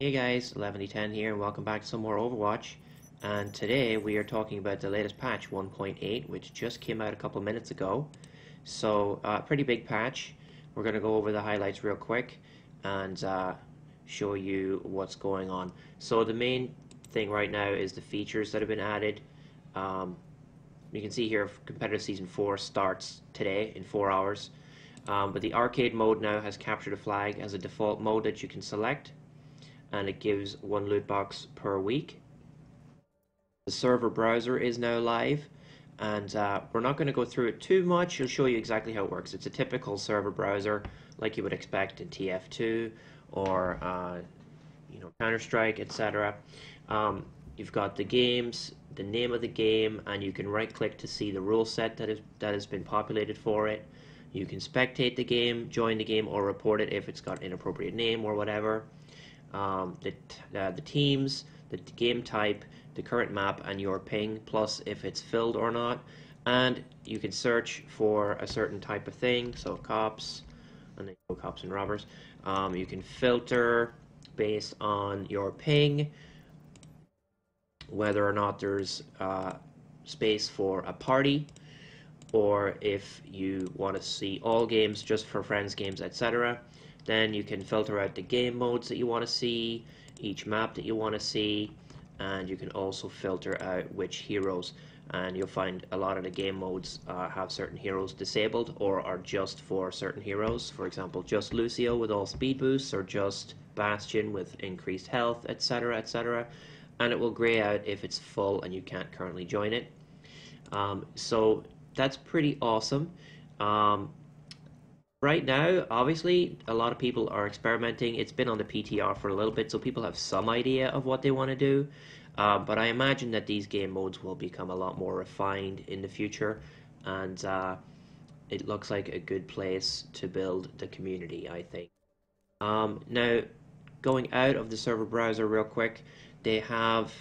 Hey guys, EleventyTen here and welcome back to some more Overwatch. And today we are talking about the latest patch 1.8, which just came out a couple minutes ago. So, pretty big patch. We're going to go over the highlights real quick and show you what's going on. So the main thing right now is the features that have been added. You can see here competitive season 4 starts today in 4 hours. But the arcade mode now has captured a flag as a default mode that you can select, and it gives one loot box per week. The server browser is now live, and we're not going to go through it too much. I'll show you exactly how it works. It's a typical server browser like you would expect in TF2 or Counter-Strike, etc. You've got the games, the name of the game, and you can right-click to see the rule set that has been populated for it. You can spectate the game, join the game, or report it if it's got an inappropriate name or whatever. The teams, the game type, the current map, and your ping, plus if it's filled or not. And you can search for a certain type of thing, so cops, and then cops and robbers. You can filter based on your ping, whether or not there's space for a party, or if you want to see all games just for friends games, etc. Then you can filter out the game modes that you want to see, each map that you want to see, and you can also filter out which heroes. And you'll find a lot of the game modes have certain heroes disabled or are just for certain heroes. For example, just Lucio with all speed boosts, or just Bastion with increased health, etc., etc. And it will grey out if it's full and you can't currently join it. So that's pretty awesome. Right now, obviously, a lot of people are experimenting. It's been on the PTR for a little bit, so people have some idea of what they want to do. But I imagine that these game modes will become a lot more refined in the future, and it looks like a good place to build the community, I think. Now, going out of the server browser real quick, they have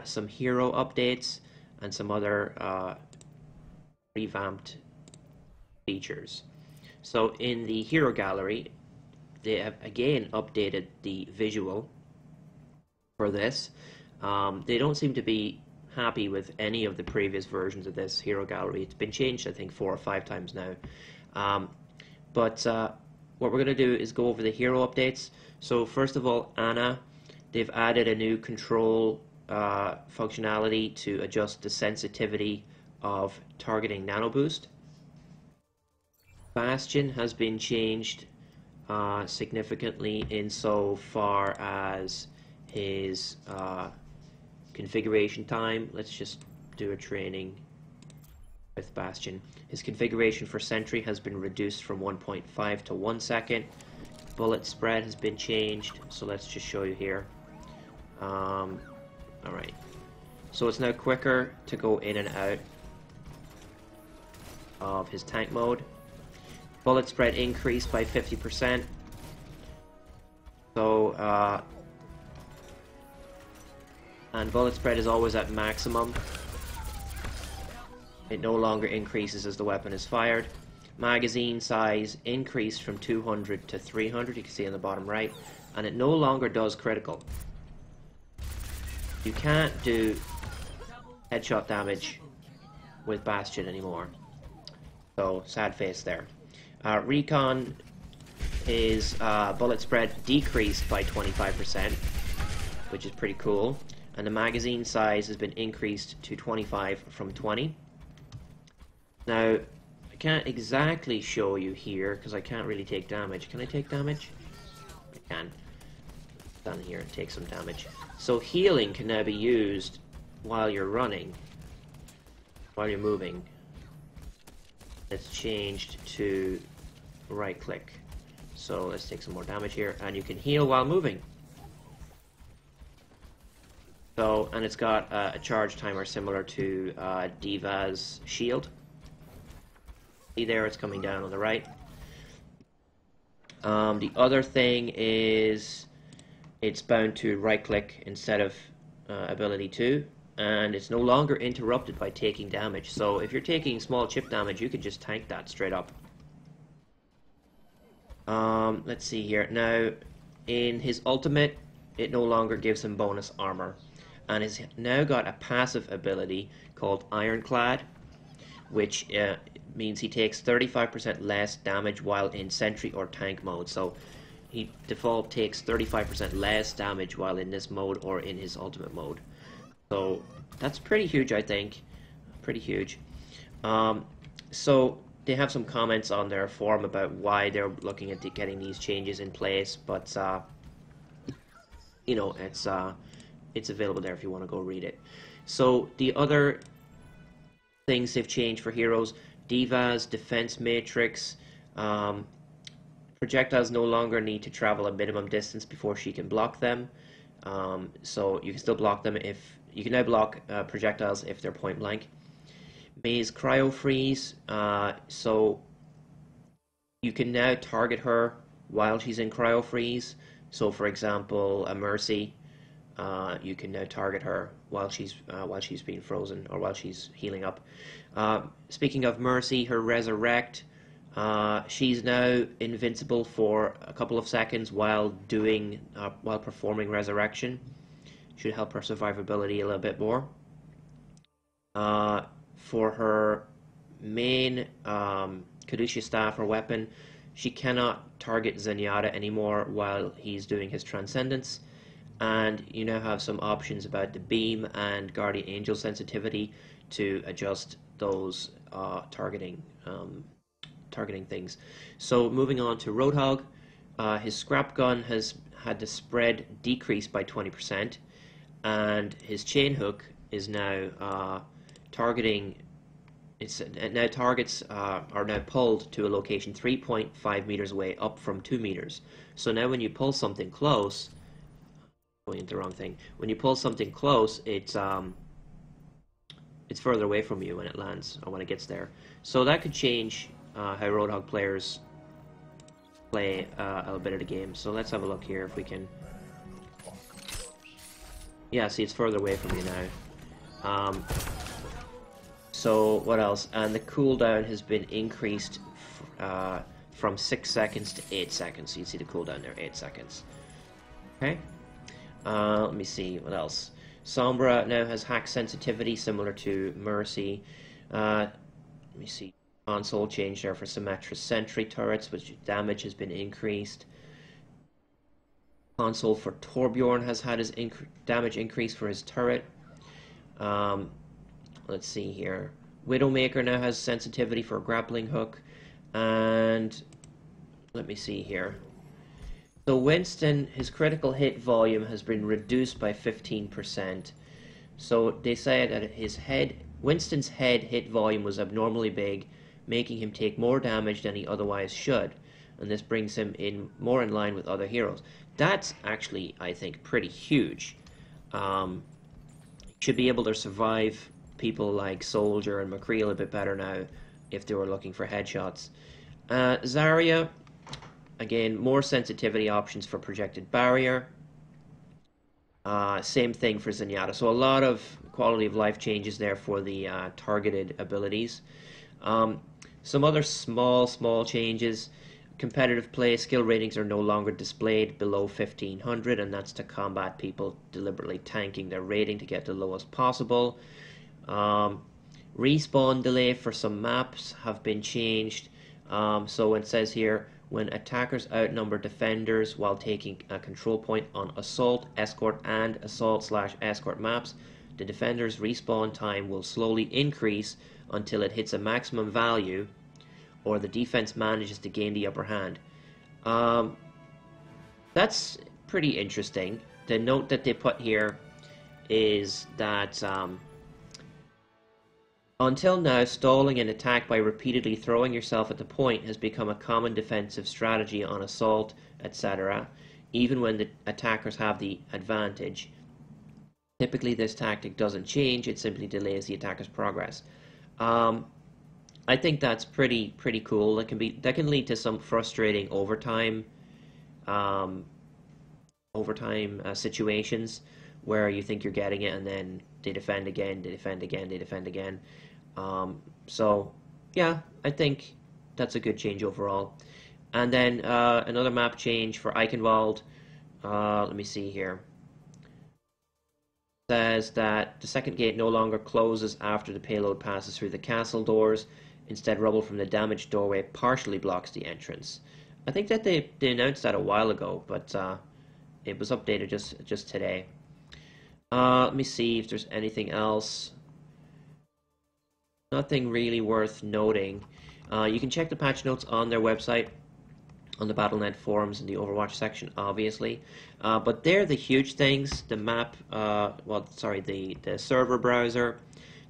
some hero updates and some other revamped features. So in the hero gallery, they have again updated the visual for this. They don't seem to be happy with any of the previous versions of this hero gallery. It's been changed, I think, 4 or 5 times now. But what we're going to do is go over the hero updates. So first of all, Ana, they've added a new control functionality to adjust the sensitivity of targeting nano boost. Bastion has been changed significantly insofar as his configuration time. Let's just do a training with Bastion. His configuration for sentry has been reduced from 1.5 to 1 second. Bullet spread has been changed, so let's just show you here. Alright, so it's now quicker to go in and out of his tank mode. Bullet spread increased by 50%. So, and bullet spread is always at maximum. It no longer increases as the weapon is fired. Magazine size increased from 200 to 300, you can see on the bottom right, and it no longer does critical. You can't do headshot damage with Bastion anymore. So, sad face there. Recon is bullet spread decreased by 25%, which is pretty cool. And the magazine size has been increased to 25 from 20. Now, I can't exactly show you here because I can't really take damage. Can I take damage? I can. Down here and take some damage. So healing can now be used while you're running, while you're moving. It's changed to right click. So let's take some more damage here, and you can heal while moving. So, and it's got a charge timer similar to D.Va's shield. See there, it's coming down on the right. The other thing is it's bound to right click instead of ability 2, and it's no longer interrupted by taking damage. So if you're taking small chip damage, you can just tank that straight up. Let's see here. Now, in his ultimate, it no longer gives him bonus armor, and has now got a passive ability called Ironclad, which means he takes 35% less damage while in sentry or tank mode. So he default takes 35% less damage while in this mode or in his ultimate mode. So that's pretty huge, I think. Pretty huge. So they have some comments on their forum about why they're looking at getting these changes in place, but you know, it's available there if you want to go read it. So the other things they've changed for heroes: Diva's defense matrix. Projectiles no longer need to travel a minimum distance before she can block them. So you can still block them if you can now block projectiles if they're point blank. May's cryo freeze. So you can now target her while she's in cryo freeze. So, for example, a Mercy, you can now target her while she's being frozen or while she's healing up. Speaking of Mercy, her resurrect. She's now invincible for a couple of seconds while performing resurrection. Should help her survivability a little bit more. For her main Kadusha staff or weapon, she cannot target Zenyatta anymore while he's doing his Transcendence, and you now have some options about the beam and Guardian Angel sensitivity to adjust those targeting things. So moving on to Roadhog, his scrap gun has had the spread decreased by 20%, and his chain hook is now targeting. Now targets are now pulled to a location 3.5 meters away, up from 2 meters. So now when you pull something close, going into the wrong thing. When you pull something close, it's further away from you when it lands or when it gets there. So that could change how Roadhog players play a little bit of the game. So let's have a look here if we can. Yeah, see, it's further away from you now. So what else? And the cooldown has been increased from 6 seconds to 8 seconds. So you see the cooldown there, 8 seconds. Okay. Let me see what else. Sombra now has hack sensitivity similar to Mercy. Let me see. Console change there for Symmetra Sentry turrets, which damage has been increased. Console for Torbjorn has had his damage increase for his turret. Let's see here. Widowmaker now has sensitivity for grappling hook. And let me see here. So Winston, his critical hit volume has been reduced by 15%. So they say that Winston's head hit volume was abnormally big, making him take more damage than he otherwise should. And this brings him more in line with other heroes. That's actually, I think, pretty huge. Should be able to survive people like Soldier and McCree a bit better now if they were looking for headshots. Zarya, again, more sensitivity options for projected barrier. Same thing for Zenyatta. So a lot of quality of life changes there for the targeted abilities. Some other small changes. Competitive play skill ratings are no longer displayed below 1500, and that's to combat people deliberately tanking their rating to get the lowest possible. Respawn delay for some maps have been changed. So it says here, when attackers outnumber defenders while taking a control point on assault, escort, and assault/escort maps, the defender's respawn time will slowly increase until it hits a maximum value, or the defense manages to gain the upper hand. That's pretty interesting. The note that they put here is that until now, stalling an attack by repeatedly throwing yourself at the point has become a common defensive strategy on assault, etc., even when the attackers have the advantage. Typically, this tactic doesn't change, it simply delays the attacker's progress. I think that's pretty cool. That can lead to some frustrating overtime situations where you think you're getting it and then they defend again, they defend again, they defend again. So yeah, I think that's a good change overall. And then another map change for Eichenwald. Let me see here. Says that the second gate no longer closes after the payload passes through the castle doors. Instead, rubble from the damaged doorway partially blocks the entrance. I think that they announced that a while ago, but it was updated just today. Let me see if there's anything else. Nothing really worth noting. You can check the patch notes on their website, on the Battle.net forums in the Overwatch section, obviously. But they're the huge things. The map, the server browser,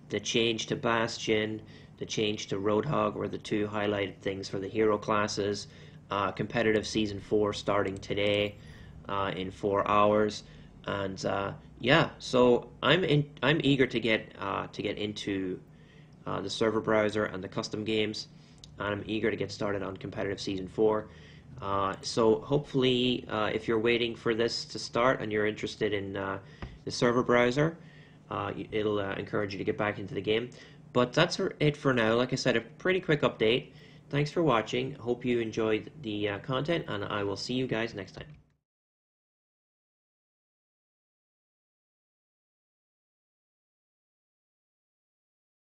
the change to Bastion, the change to Roadhog were the two highlighted things for the hero classes. Competitive Season 4 starting today in 4 hours. And yeah, so I'm eager to get into the server browser and the custom games, and I'm eager to get started on competitive Season 4. So hopefully, if you're waiting for this to start and you're interested in the server browser, it'll encourage you to get back into the game. But that's it for now. Like I said, a pretty quick update. Thanks for watching. Hope you enjoyed the content, and I will see you guys next time.